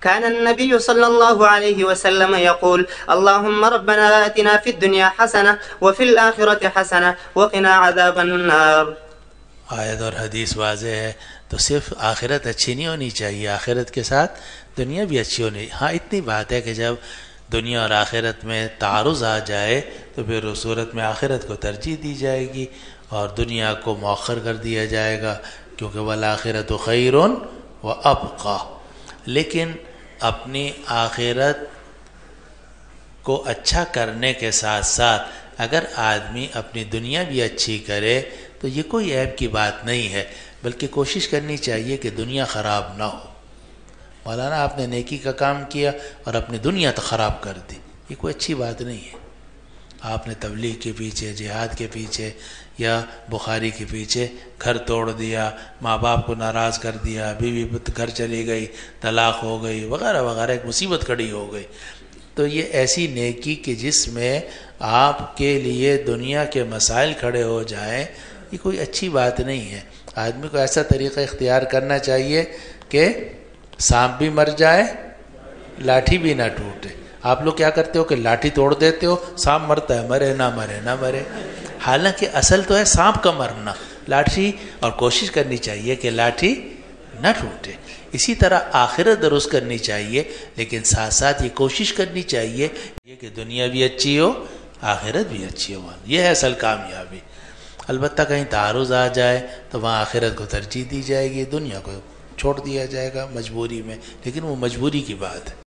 كان النبي صلى الله عليه وسلم يقول اللهم ربنا آتنا في الدنيا حسنة وفي الآخرة حسنة وقنا عذاب النار. آیت اور حدیث واضح ہے، تو صرف آخرت اچھی نہیں ہونی چاہیے، آخرت کے ساتھ دنیا بھی اچھی ہونی. ہاں اتنی بات ہے کہ جب دنیا اور آخرت میں تعارض آ جائے تو پھر اس صورت میں آخرت کو ترجیح دی جائے گی اور دنیا کو مؤخر کر دیا جائے گا، کیونکہ والآخرۃ خیر وابقیٰ. لیکن اپنی آخرت کو اچھا کرنے کے ساتھ ساتھ اگر آدمی اپنی دنیا بھی اچھی کرے تو یہ کوئی عیب کی بات نہیں ہے، بلکہ کوشش کرنی چاہیے کہ دنیا خراب نہ ہو. مولانا آپ نے نیکی کا کام کیا اور اپنی دنیا تو خراب کر دی، یہ کوئی اچھی بات نہیں ہے. آپ نے تبلیغ کے پیچھے، جہاد کے پیچھے یا بخاری کے پیچھے گھر توڑ دیا، ماں باپ کو ناراض کر دیا، بیوی گھر چلی گئی، طلاق ہو گئی وغیرہ وغیرہ، ایک مصیبت کھڑی ہو گئی. تو یہ ایسی نیکی کہ جس میں آپ کے لیے دنیا کے مسائل کھڑے ہو جائیں، یہ کوئی اچھی بات نہیں ہے. آدمی کو ایسا طریقہ اختیار کرنا چاہیے کہ سانپ بھی مر جائے، لاٹھی بھی نہ ٹوٹے. آپ لوگ کیا کرتے ہو کہ لاٹھی توڑ دیتے ہو، سانپ مرتا ہے، مرے نہ مرے نہ مرے. حالانکہ اصل تو ہے سانپ کا مرنا، لاٹھی، اور کوشش کرنی چاہیے کہ لاٹھی نہ ٹوٹے. اسی طرح آخرت درست کرنی چاہیے، لیکن ساتھ ساتھ یہ کوشش کرنی چاہیے کہ دنیا بھی اچھی ہو، آخرت بھی اچھی ہو. یہ ہے اصل کامیابی. البتہ کہیں تعارض آ جائے تو وہاں آخرت کو ترجیح دی جائے گی، دنیا کو چھوڑ دیا جائے گا مجبوری میں، لیکن وہ مجبوری کی بات ہے.